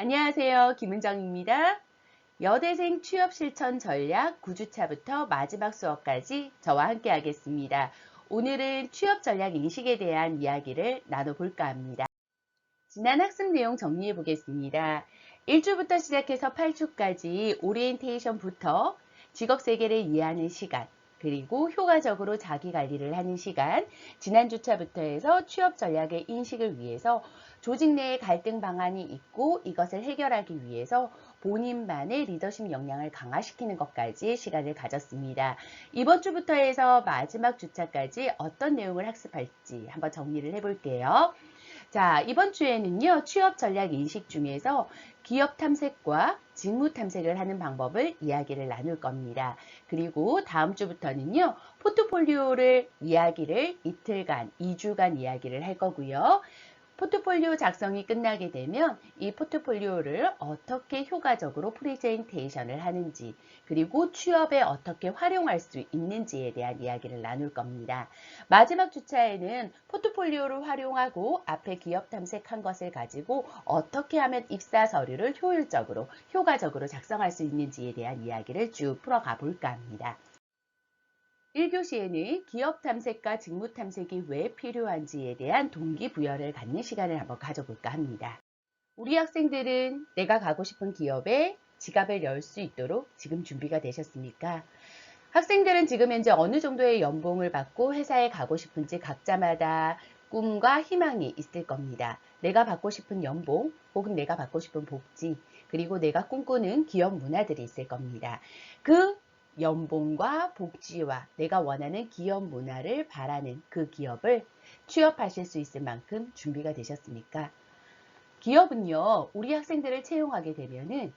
안녕하세요. 김은정입니다. 여대생 취업 실천 전략 9주차부터 마지막 수업까지 저와 함께 하겠습니다. 오늘은 취업 전략 인식에 대한 이야기를 나눠볼까 합니다. 지난 학습 내용 정리해 보겠습니다. 1주부터 시작해서 8주까지 오리엔테이션부터 직업 세계를 이해하는 시간, 그리고 효과적으로 자기 관리를 하는 시간, 지난 주차부터 해서 취업 전략의 인식을 위해서 조직 내에 갈등 방안이 있고 이것을 해결하기 위해서 본인만의 리더십 역량을 강화시키는 것까지 시간을 가졌습니다. 이번 주부터 해서 마지막 주차까지 어떤 내용을 학습할지 한번 정리를 해볼게요. 자, 이번 주에는요, 취업 전략 인식 중에서 기업 탐색과 직무 탐색을 하는 방법을 이야기를 나눌 겁니다. 그리고 다음 주부터는요, 포트폴리오를 이야기를 이틀간, 2주간 이야기를 할 거고요. 포트폴리오 작성이 끝나게 되면 이 포트폴리오를 어떻게 효과적으로 프레젠테이션을 하는지, 그리고 취업에 어떻게 활용할 수 있는지에 대한 이야기를 나눌 겁니다. 마지막 주차에는 포트폴리오를 활용하고 앞에 기업 탐색한 것을 가지고 어떻게 하면 입사 서류를 효율적으로, 효과적으로 작성할 수 있는지에 대한 이야기를 쭉 풀어가 볼까 합니다. 1교시에는 기업 탐색과 직무 탐색이 왜 필요한지에 대한 동기부여를 갖는 시간을 한번 가져볼까 합니다. 우리 학생들은 내가 가고 싶은 기업에 지갑을 열 수 있도록 지금 준비가 되셨습니까? 학생들은 지금 현재 어느 정도의 연봉을 받고 회사에 가고 싶은지 각자마다 꿈과 희망이 있을 겁니다. 내가 받고 싶은 연봉 혹은 내가 받고 싶은 복지 그리고 내가 꿈꾸는 기업 문화들이 있을 겁니다. 그 연봉과 복지와 내가 원하는 기업 문화를 바라는 그 기업을 취업하실 수 있을 만큼 준비가 되셨습니까? 기업은요, 우리 학생들을 채용하게 되면은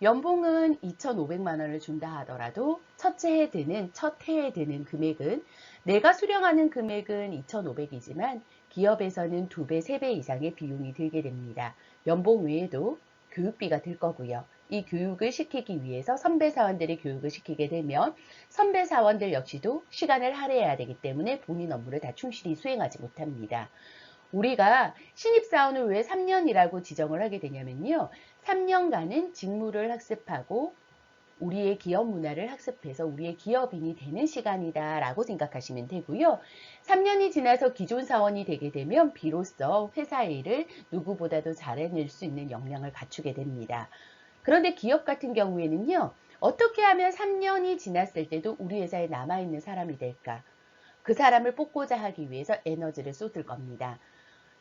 연봉은 2,500만 원을 준다 하더라도 첫 해에 드는 금액은 내가 수령하는 금액은 2,500이지만 기업에서는 2배, 3배 이상의 비용이 들게 됩니다. 연봉 외에도 교육비가 들 거고요. 이 교육을 시키기 위해서 선배 사원들이 교육을 시키게 되면 선배 사원들 역시도 시간을 할애해야 되기 때문에 본인 업무를 다 충실히 수행하지 못합니다. 우리가 신입사원을 왜 3년이라고 지정을 하게 되냐면요. 3년간은 직무를 학습하고 우리의 기업 문화를 학습해서 우리의 기업인이 되는 시간이다 라고 생각하시면 되고요. 3년이 지나서 기존 사원이 되게 되면 비로소 회사 일을 누구보다도 잘해낼 수 있는 역량을 갖추게 됩니다. 그런데 기업 같은 경우에는요. 어떻게 하면 3년이 지났을 때도 우리 회사에 남아있는 사람이 될까? 그 사람을 뽑고자 하기 위해서 에너지를 쏟을 겁니다.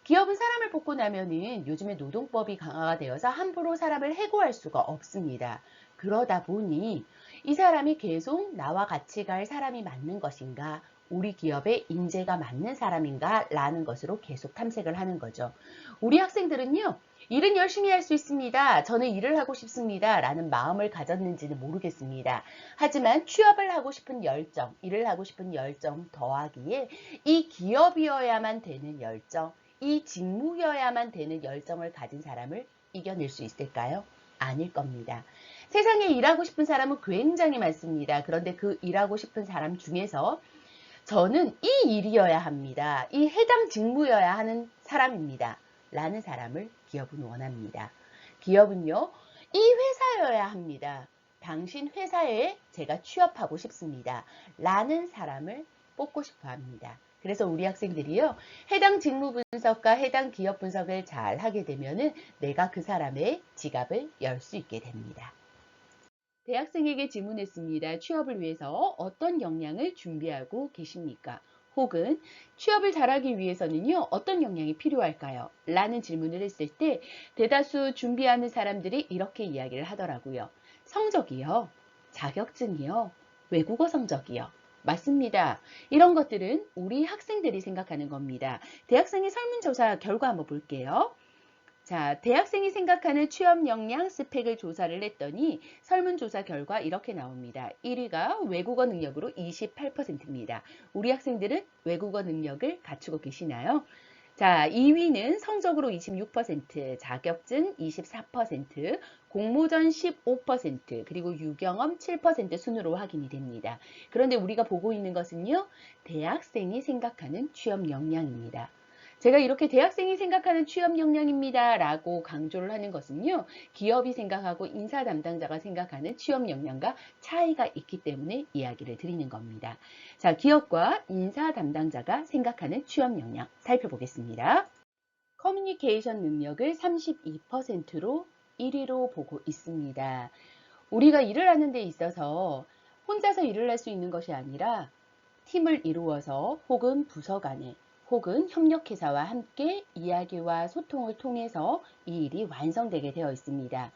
기업은 사람을 뽑고 나면은 요즘에 노동법이 강화가 되어서 함부로 사람을 해고할 수가 없습니다. 그러다 보니 이 사람이 계속 나와 같이 갈 사람이 맞는 것인가, 우리 기업에 인재가 맞는 사람인가 라는 것으로 계속 탐색을 하는 거죠. 우리 학생들은요, 일은 열심히 할 수 있습니다. 저는 일을 하고 싶습니다. 라는 마음을 가졌는지는 모르겠습니다. 하지만 취업을 하고 싶은 열정, 일을 하고 싶은 열정 더하기에 이 기업이어야만 되는 열정, 이 직무여야만 되는 열정을 가진 사람을 이겨낼 수 있을까요? 아닐 겁니다. 세상에 일하고 싶은 사람은 굉장히 많습니다. 그런데 그 일하고 싶은 사람 중에서 저는 이 일이어야 합니다. 이 해당 직무여야 하는 사람입니다. 라는 사람을 기업은 원합니다. 기업은요, 이 회사여야 합니다. 당신 회사에 제가 취업하고 싶습니다. 라는 사람을 뽑고 싶어 합니다. 그래서 우리 학생들이요, 해당 직무 분석과 해당 기업 분석을 잘 하게 되면은 내가 그 사람의 지갑을 열 수 있게 됩니다. 대학생에게 질문했습니다. 취업을 위해서 어떤 역량을 준비하고 계십니까? 혹은 취업을 잘하기 위해서는요, 어떤 역량이 필요할까요? 라는 질문을 했을 때 대다수 준비하는 사람들이 이렇게 이야기를 하더라고요. 성적이요, 자격증이요, 외국어 성적이요. 맞습니다. 이런 것들은 우리 학생들이 생각하는 겁니다. 대학생의 설문조사 결과 한번 볼게요. 자, 대학생이 생각하는 취업 역량 스펙을 조사를 했더니 설문조사 결과 이렇게 나옵니다. 1위가 외국어 능력으로 28%입니다. 우리 학생들은 외국어 능력을 갖추고 계시나요? 자, 2위는 성적으로 26%, 자격증 24%, 공모전 15%, 그리고 유경험 7% 순으로 확인이 됩니다. 그런데 우리가 보고 있는 것은요, 대학생이 생각하는 취업 역량입니다. 제가 이렇게 대학생이 생각하는 취업 역량입니다 라고 강조를 하는 것은요, 기업이 생각하고 인사 담당자가 생각하는 취업 역량과 차이가 있기 때문에 이야기를 드리는 겁니다. 자, 기업과 인사 담당자가 생각하는 취업 역량 살펴보겠습니다. 커뮤니케이션 능력을 32%로 1위로 보고 있습니다. 우리가 일을 하는 데 있어서 혼자서 일을 할 수 있는 것이 아니라 팀을 이루어서 혹은 부서 간에 혹은 협력회사와 함께 이야기와 소통을 통해서 이 일이 완성되게 되어 있습니다.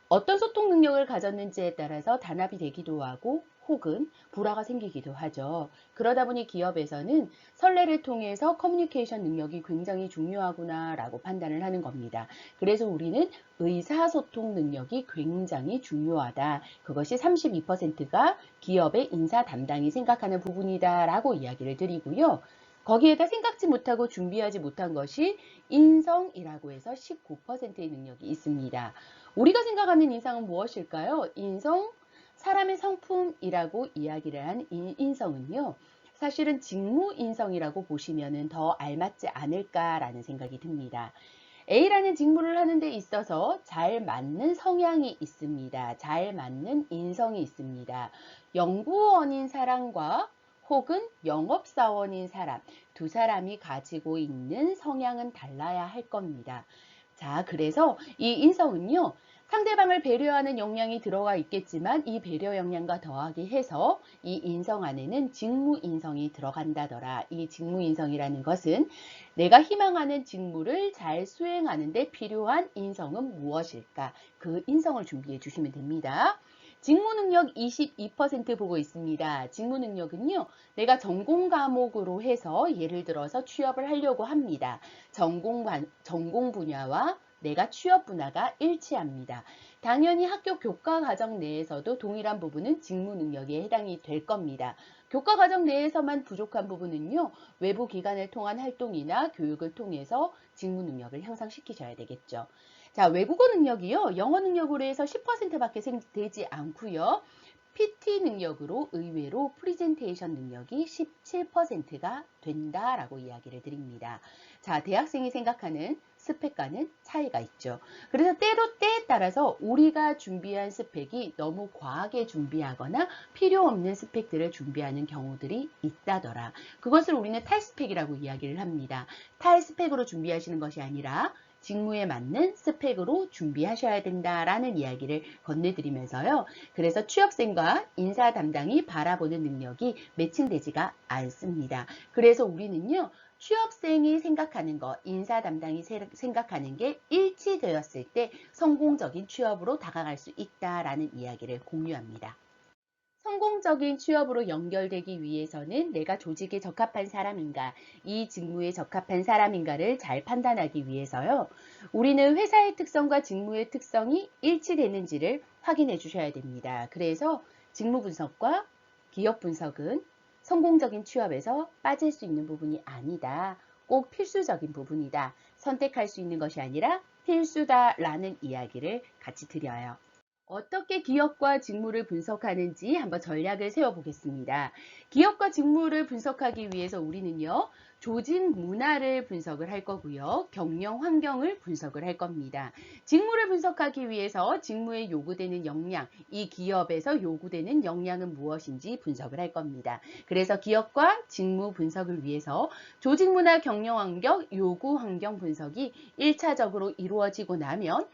어떤 소통 능력을 가졌는지에 따라서 단합이 되기도 하고 혹은 불화가 생기기도 하죠. 그러다 보니 기업에서는 선례를 통해서 커뮤니케이션 능력이 굉장히 중요하구나 라고 판단을 하는 겁니다. 그래서 우리는 의사소통 능력이 굉장히 중요하다. 그것이 32%가 기업의 인사 담당이 생각하는 부분이다 라고 이야기를 드리고요. 거기에다 생각지 못하고 준비하지 못한 것이 인성이라고 해서 19%의 능력이 있습니다. 우리가 생각하는 인성은 무엇일까요? 인성, 사람의 성품이라고 이야기를 한 인성은요. 사실은 직무인성이라고 보시면 더 알맞지 않을까라는 생각이 듭니다. A라는 직무를 하는 데 있어서 잘 맞는 성향이 있습니다. 잘 맞는 인성이 있습니다. 연구원인 사람과 혹은 영업사원인 사람, 두 사람이 가지고 있는 성향은 달라야 할 겁니다. 자, 그래서 이 인성은요, 상대방을 배려하는 역량이 들어가 있겠지만 이 배려 역량과 더하기 해서 이 인성 안에는 직무인성이 들어간다더라. 이 직무인성이라는 것은 내가 희망하는 직무를 잘 수행하는 데 필요한 인성은 무엇일까? 그 인성을 준비해 주시면 됩니다. 직무능력 22% 보고 있습니다. 직무능력은요, 내가 전공 과목으로 해서 예를 들어서 취업을 하려고 합니다. 전공 분야와 내가 취업 분야가 일치합니다. 당연히 학교 교과 과정 내에서도 동일한 부분은 직무 능력에 해당이 될 겁니다. 교과 과정 내에서만 부족한 부분은요, 외부 기관을 통한 활동이나 교육을 통해서 직무 능력을 향상시키셔야 되겠죠. 자, 외국어 능력이요, 영어 능력으로 해서 10%밖에 되지 않고요. PT 능력으로 의외로 프리젠테이션 능력이 17%가 된다라고 이야기를 드립니다. 자, 대학생이 생각하는 스펙과는 차이가 있죠. 그래서 때에 따라서 우리가 준비한 스펙이 너무 과하게 준비하거나 필요 없는 스펙들을 준비하는 경우들이 있다더라. 그것을 우리는 탈스펙이라고 이야기를 합니다. 탈스펙으로 준비하시는 것이 아니라 직무에 맞는 스펙으로 준비하셔야 된다라는 이야기를 건네드리면서요. 그래서 취업생과 인사 담당이 바라보는 능력이 매칭되지가 않습니다. 그래서 우리는요, 취업생이 생각하는 것, 인사 담당이 생각하는 게 일치되었을 때 성공적인 취업으로 다가갈 수 있다라는 이야기를 공유합니다. 성공적인 취업으로 연결되기 위해서는 내가 조직에 적합한 사람인가, 이 직무에 적합한 사람인가를 잘 판단하기 위해서요. 우리는 회사의 특성과 직무의 특성이 일치되는지를 확인해 주셔야 됩니다. 그래서 직무 분석과 기업 분석은 성공적인 취업에서 빠질 수 있는 부분이 아니다. 꼭 필수적인 부분이다. 선택할 수 있는 것이 아니라 필수다라는 이야기를 같이 드려요. 어떻게 기업과 직무를 분석하는지 한번 전략을 세워보겠습니다. 기업과 직무를 분석하기 위해서 우리는요, 조직 문화를 분석을 할 거고요, 경영 환경을 분석을 할 겁니다. 직무를 분석하기 위해서 직무에 요구되는 역량, 이 기업에서 요구되는 역량은 무엇인지 분석을 할 겁니다. 그래서 기업과 직무 분석을 위해서 조직 문화, 경영 환경, 요구 환경 분석이 1차적으로 이루어지고 나면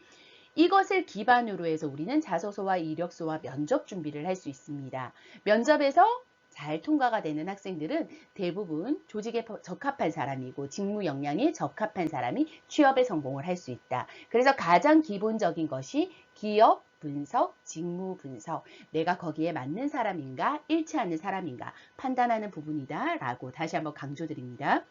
이것을 기반으로 해서 우리는 자소서와 이력서와 면접 준비를 할 수 있습니다. 면접에서 잘 통과가 되는 학생들은 대부분 조직에 적합한 사람이고 직무 역량에 적합한 사람이 취업에 성공을 할 수 있다. 그래서 가장 기본적인 것이 기업 분석, 직무 분석, 내가 거기에 맞는 사람인가, 일치하는 사람인가 판단하는 부분이다 라고 다시 한번 강조드립니다.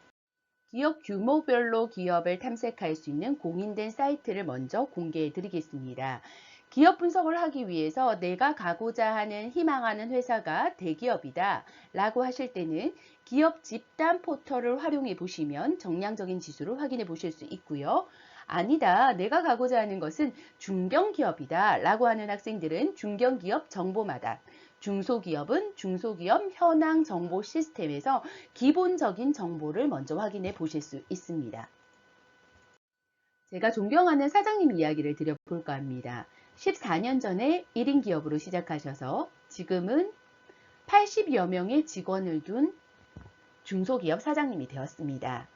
기업 규모별로 기업을 탐색할 수 있는 공인된 사이트를 먼저 공개해 드리겠습니다. 기업 분석을 하기 위해서 내가 가고자 하는 희망하는 회사가 대기업이다 라고 하실 때는 기업 집단 포털을 활용해 보시면 정량적인 지수를 확인해 보실 수 있고요. 아니다, 내가 가고자 하는 것은 중견기업이다 라고 하는 학생들은 중견기업 정보마다 중소기업은 중소기업 현황 정보 시스템에서 기본적인 정보를 먼저 확인해 보실 수 있습니다. 제가 존경하는 사장님 이야기를 드려볼까 합니다. 14년 전에 1인 기업으로 시작하셔서 지금은 80여 명의 직원을 둔 중소기업 사장님이 되었습니다.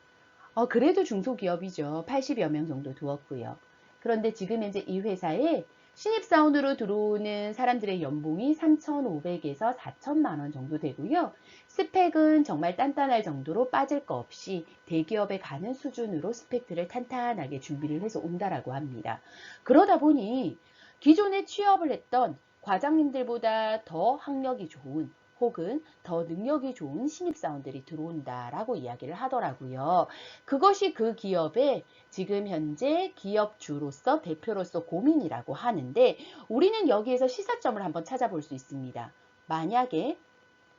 그래도 중소기업이죠. 80여 명 정도 두었고요. 그런데 지금 현재 이 회사에 신입사원으로 들어오는 사람들의 연봉이 3,500에서 4천만 원 정도 되고요. 스펙은 정말 단단할 정도로 빠질 거 없이 대기업에 가는 수준으로 스펙들을 탄탄하게 준비를 해서 온다라고 합니다. 그러다 보니 기존에 취업을 했던 과장님들보다 더 학력이 좋은 혹은 더 능력이 좋은 신입사원들이 들어온다라고 이야기를 하더라고요. 그것이 그 기업의 지금 현재 기업주로서 대표로서 고민이라고 하는데 우리는 여기에서 시사점을 한번 찾아볼 수 있습니다. 만약에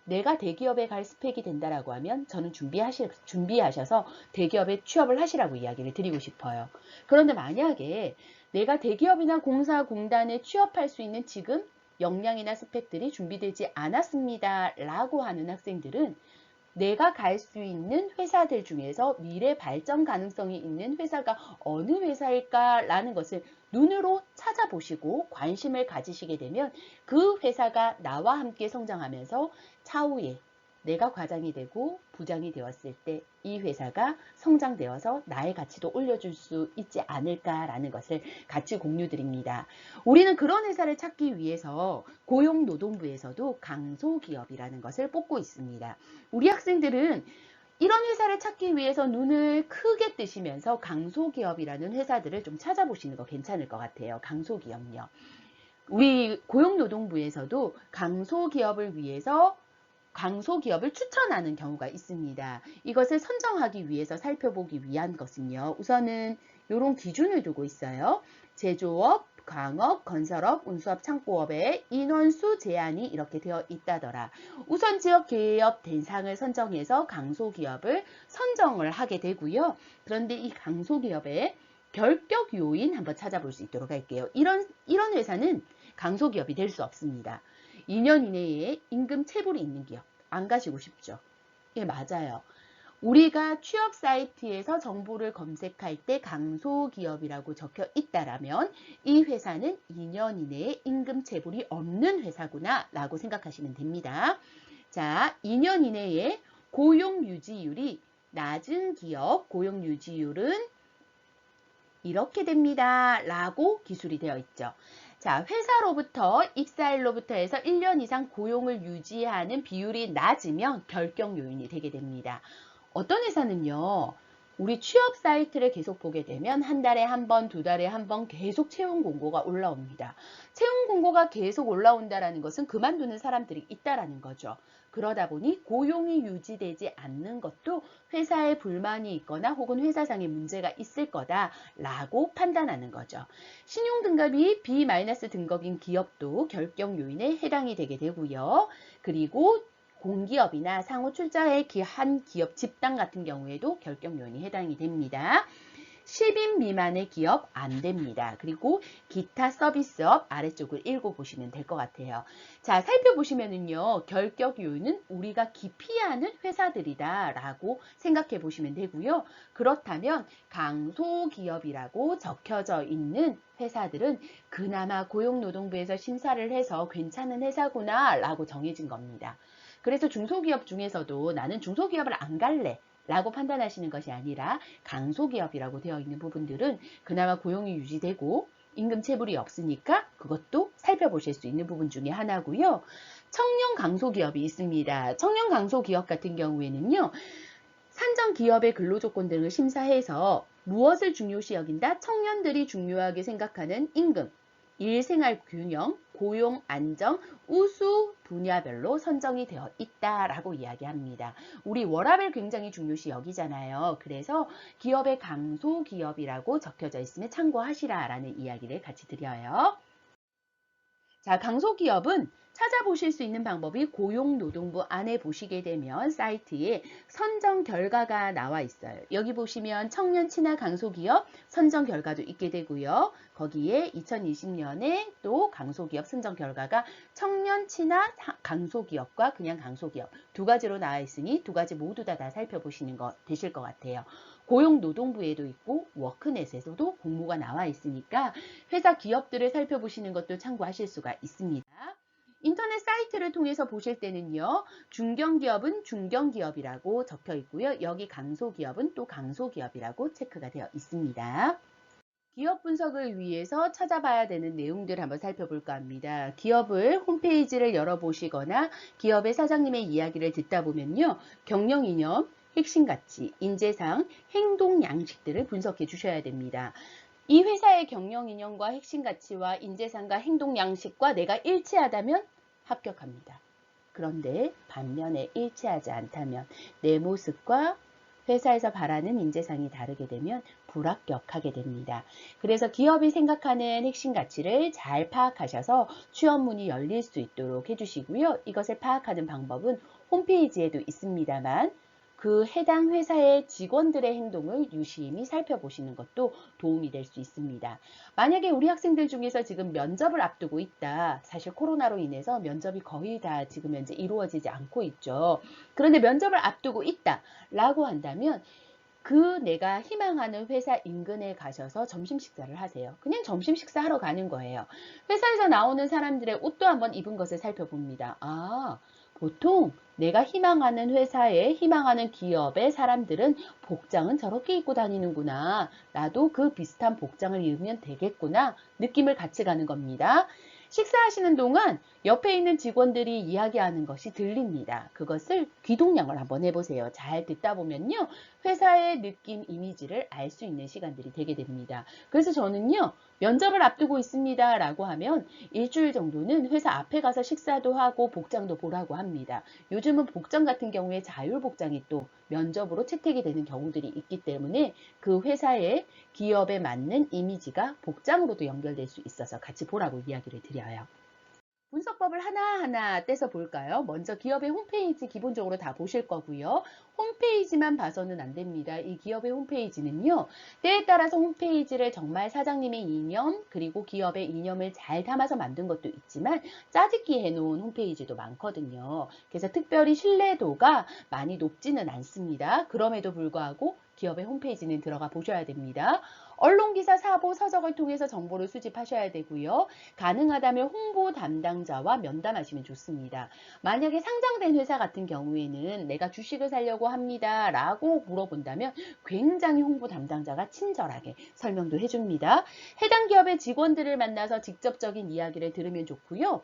내가 대기업에 갈 스펙이 된다라고 하면 저는 준비하셔서 대기업에 취업을 하시라고 이야기를 드리고 싶어요. 그런데 만약에 내가 대기업이나 공사공단에 취업할 수 있는 지금 역량이나 스펙들이 준비되지 않았습니다 라고 하는 학생들은 내가 갈 수 있는 회사들 중에서 미래 발전 가능성이 있는 회사가 어느 회사일까 라는 것을 눈으로 찾아보시고 관심을 가지시게 되면 그 회사가 나와 함께 성장하면서 차후에 내가 과장이 되고 부장이 되었을 때 이 회사가 성장되어서 나의 가치도 올려줄 수 있지 않을까라는 것을 같이 공유드립니다. 우리는 그런 회사를 찾기 위해서 고용노동부에서도 강소기업이라는 것을 뽑고 있습니다. 우리 학생들은 이런 회사를 찾기 위해서 눈을 크게 뜨시면서 강소기업이라는 회사들을 좀 찾아보시는 거 괜찮을 것 같아요. 강소기업요. 우리 고용노동부에서도 강소기업을 위해서 강소기업을 추천하는 경우가 있습니다. 이것을 선정하기 위해서 살펴보기 위한 것은요. 우선은 이런 기준을 두고 있어요. 제조업, 광업, 건설업, 운수업, 창고업의 인원수 제한이 이렇게 되어 있다더라. 우선 지역 개업 대상을 선정해서 강소기업을 선정을 하게 되고요. 그런데 이 강소기업의 결격 요인 한번 찾아볼 수 있도록 할게요. 이런 회사는 강소기업이 될 수 없습니다. 2년 이내에 임금 체불이 있는 기업 안 가시고 싶죠? 예, 맞아요. 우리가 취업 사이트에서 정보를 검색할 때 강소기업이라고 적혀 있다라면 이 회사는 2년 이내에 임금 체불이 없는 회사구나 라고 생각하시면 됩니다. 자, 2년 이내에 고용 유지율이 낮은 기업 고용 유지율은 이렇게 됩니다 라고 기술이 되어 있죠. 자, 회사로부터 입사일로부터 해서 1년 이상 고용을 유지하는 비율이 낮으면 결격 요인이 되게 됩니다. 어떤 회사는요. 우리 취업 사이트를 계속 보게 되면 한 달에 한 번, 두 달에 한 번 계속 채용 공고가 올라옵니다. 채용 공고가 계속 올라온다는 것은 그만두는 사람들이 있다라는 거죠. 그러다 보니 고용이 유지되지 않는 것도 회사에 불만이 있거나 혹은 회사상의 문제가 있을 거다라고 판단하는 거죠. 신용등급이 B- 등급인 기업도 결격 요인에 해당이 되게 되고요. 그리고 공기업이나 상호 출자에 한 기업 집단 같은 경우에도 결격 요인이 해당이 됩니다. 10인 미만의 기업 안 됩니다. 그리고 기타 서비스업 아래쪽을 읽어보시면 될 것 같아요. 자, 살펴보시면은요. 결격 요인은 우리가 기피하는 회사들이다 라고 생각해 보시면 되고요. 그렇다면 강소기업이라고 적혀져 있는 회사들은 그나마 고용노동부에서 심사를 해서 괜찮은 회사구나 라고 정해진 겁니다. 그래서 중소기업 중에서도 나는 중소기업을 안 갈래 라고 판단하시는 것이 아니라 강소기업이라고 되어 있는 부분들은 그나마 고용이 유지되고 임금 체불이 없으니까 그것도 살펴보실 수 있는 부분 중에 하나고요. 청년 강소기업이 있습니다. 청년 강소기업 같은 경우에는요. 산정 기업의 근로조건 등을 심사해서 무엇을 중요시 여긴다? 청년들이 중요하게 생각하는 임금, 일생활 균형, 고용 안정, 우수 분야별로 선정이 되어 있다라고 이야기합니다. 우리 워라밸 굉장히 중요시 여기잖아요. 그래서 기업의 강소기업이라고 적혀져 있으면 참고하시라라는 이야기를 같이 드려요. 자, 강소기업은 찾아보실 수 있는 방법이 고용노동부 안에 보시게 되면 사이트에 선정 결과가 나와 있어요. 여기 보시면 청년 친화 강소기업 선정 결과도 있게 되고요. 거기에 2020년에 또 강소기업 선정 결과가 청년 친화 강소기업과 그냥 강소기업 두 가지로 나와 있으니 두 가지 모두 다 살펴보시는 거 되실 것 같아요. 고용노동부에도 있고 워크넷에서도 공모가 나와 있으니까 회사 기업들을 살펴보시는 것도 참고하실 수가 있습니다. 인터넷 사이트를 통해서 보실 때는요. 중견기업은 중견기업이라고 적혀 있고요. 여기 강소기업은 또 강소기업이라고 체크가 되어 있습니다. 기업 분석을 위해서 찾아봐야 되는 내용들 한번 살펴볼까 합니다. 기업을 홈페이지를 열어보시거나 기업의 사장님의 이야기를 듣다 보면요. 경영 이념, 핵심 가치, 인재상, 행동 양식들을 분석해 주셔야 됩니다. 이 회사의 경영 이념과 핵심 가치와 인재상과 행동 양식과 내가 일치하다면 합격합니다. 그런데 반면에 일치하지 않다면 내 모습과 회사에서 바라는 인재상이 다르게 되면 불합격하게 됩니다. 그래서 기업이 생각하는 핵심 가치를 잘 파악하셔서 취업문이 열릴 수 있도록 해주시고요. 이것을 파악하는 방법은 홈페이지에도 있습니다만 그 해당 회사의 직원들의 행동을 유심히 살펴보시는 것도 도움이 될 수 있습니다. 만약에 우리 학생들 중에서 지금 면접을 앞두고 있다. 사실 코로나로 인해서 면접이 거의 다 지금 현재 이루어지지 않고 있죠. 그런데 면접을 앞두고 있다 라고 한다면 그 내가 희망하는 회사 인근에 가셔서 점심 식사를 하세요. 그냥 점심 식사하러 가는 거예요. 회사에서 나오는 사람들의 옷도 한번 입은 것을 살펴봅니다. 아, 보통 내가 희망하는 회사에 희망하는 기업의 사람들은 복장은 저렇게 입고 다니는구나. 나도 그 비슷한 복장을 입으면 되겠구나. 느낌을 같이 가는 겁니다. 식사하시는 동안 옆에 있는 직원들이 이야기하는 것이 들립니다. 그것을 귀동냥을 한번 해보세요. 잘 듣다 보면요. 회사의 느낌, 이미지를 알 수 있는 시간들이 되게 됩니다. 그래서 저는요. 면접을 앞두고 있습니다. 라고 하면 일주일 정도는 회사 앞에 가서 식사도 하고 복장도 보라고 합니다. 요즘은 복장 같은 경우에 자율복장이 또 면접으로 채택이 되는 경우들이 있기 때문에 그 회사의 기업에 맞는 이미지가 복장으로도 연결될 수 있어서 같이 보라고 이야기를 드려요. 분석법을 하나하나 떼서 볼까요? 먼저 기업의 홈페이지 기본적으로 다 보실 거고요. 홈페이지만 봐서는 안 됩니다. 이 기업의 홈페이지는요. 때에 따라서 홈페이지를 정말 사장님의 이념 그리고 기업의 이념을 잘 담아서 만든 것도 있지만 짜집기 해놓은 홈페이지도 많거든요. 그래서 특별히 신뢰도가 많이 높지는 않습니다. 그럼에도 불구하고 기업의 홈페이지는 들어가 보셔야 됩니다. 언론기사, 사보, 서적을 통해서 정보를 수집하셔야 되고요. 가능하다면 홍보 담당자와 면담하시면 좋습니다. 만약에 상장된 회사 같은 경우에는 내가 주식을 사려고 합니다. 라고 물어본다면 굉장히 홍보 담당자가 친절하게 설명도 해줍니다. 해당 기업의 직원들을 만나서 직접적인 이야기를 들으면 좋고요.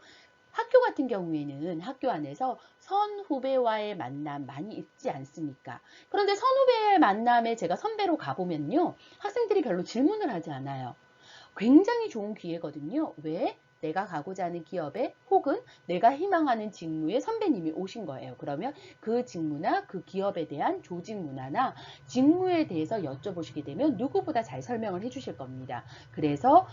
학교 같은 경우에는 학교 안에서 선후배와의 만남 많이 있지 않습니까? 그런데 선후배의 만남에 제가 선배로 가보면요. 학생들이 별로 질문을 하지 않아요. 굉장히 좋은 기회거든요. 왜? 내가 가고자 하는 기업에 혹은 내가 희망하는 직무에 선배님이 오신 거예요. 그러면 그 직무나 그 기업에 대한 조직 문화나 직무에 대해서 여쭤보시게 되면 누구보다 잘 설명을 해주실 겁니다. 그래서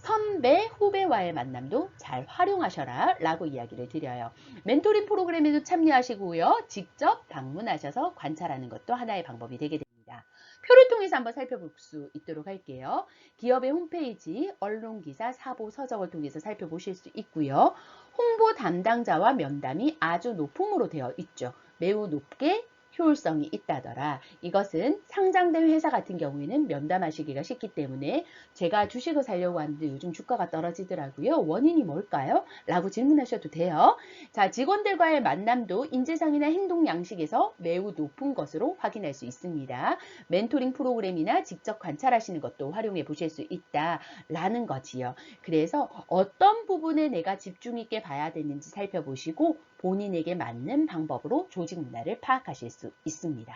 선배, 후배와의 만남도 잘 활용하셔라 라고 이야기를 드려요. 멘토링 프로그램에도 참여하시고요. 직접 방문하셔서 관찰하는 것도 하나의 방법이 되게 됩니다. 표를 통해서 한번 살펴볼 수 있도록 할게요. 기업의 홈페이지, 언론기사, 사보, 서적을 통해서 살펴보실 수 있고요. 홍보 담당자와 면담이 아주 높음으로 되어 있죠. 매우 높게 효율성이 있다더라. 이것은 상장된 회사 같은 경우에는 면담하시기가 쉽기 때문에 제가 주식을 사려고 하는데 요즘 주가가 떨어지더라고요. 원인이 뭘까요? 라고 질문하셔도 돼요. 자, 직원들과의 만남도 인재상이나 행동 양식에서 매우 높은 것으로 확인할 수 있습니다. 멘토링 프로그램이나 직접 관찰하시는 것도 활용해 보실 수 있다라는 거지요. 그래서 어떤 부분에 내가 집중 있게 봐야 되는지 살펴보시고 본인에게 맞는 방법으로 조직 문화를 파악하실 수 있습니다.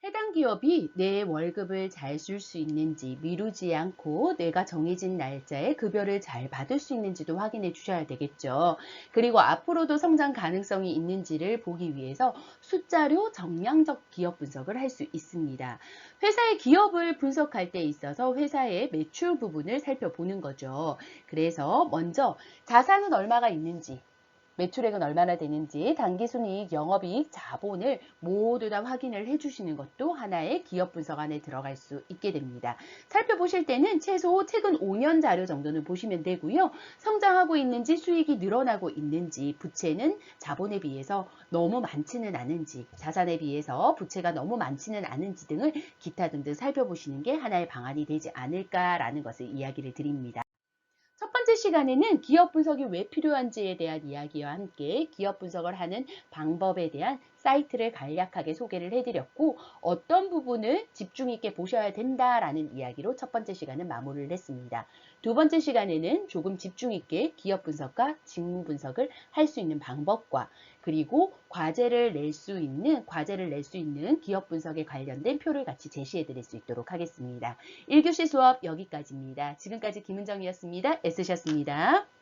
해당 기업이 내 월급을 잘 쓸 수 있는지, 미루지 않고 내가 정해진 날짜에 급여를 잘 받을 수 있는지도 확인해 주셔야 되겠죠. 그리고 앞으로도 성장 가능성이 있는지를 보기 위해서 숫자로 정량적 기업 분석을 할 수 있습니다. 회사의 기업을 분석할 때 있어서 회사의 매출 부분을 살펴보는 거죠. 그래서 먼저 자산은 얼마가 있는지, 매출액은 얼마나 되는지, 당기순이익, 영업이익, 자본을 모두 다 확인을 해주시는 것도 하나의 기업 분석 안에 들어갈 수 있게 됩니다. 살펴보실 때는 최소 최근 5년 자료 정도는 보시면 되고요. 성장하고 있는지, 수익이 늘어나고 있는지, 부채는 자본에 비해서 너무 많지는 않은지, 자산에 비해서 부채가 너무 많지는 않은지 등을 기타 등등 살펴보시는 게 하나의 방안이 되지 않을까라는 것을 이야기를 드립니다. 첫 번째 시간에는 기업 분석이 왜 필요한지에 대한 이야기와 함께 기업 분석을 하는 방법에 대한 사이트를 간략하게 소개를 해드렸고, 어떤 부분을 집중 있게 보셔야 된다라는 이야기로 첫 번째 시간은 마무리를 했습니다. 두 번째 시간에는 조금 집중 있게 기업 분석과 직무 분석을 할 수 있는 방법과, 그리고 과제를 낼 수 있는 기업 분석에 관련된 표를 같이 제시해 드릴 수 있도록 하겠습니다. 1교시 수업 여기까지입니다. 지금까지 김은정이었습니다. 애쓰셨습니다.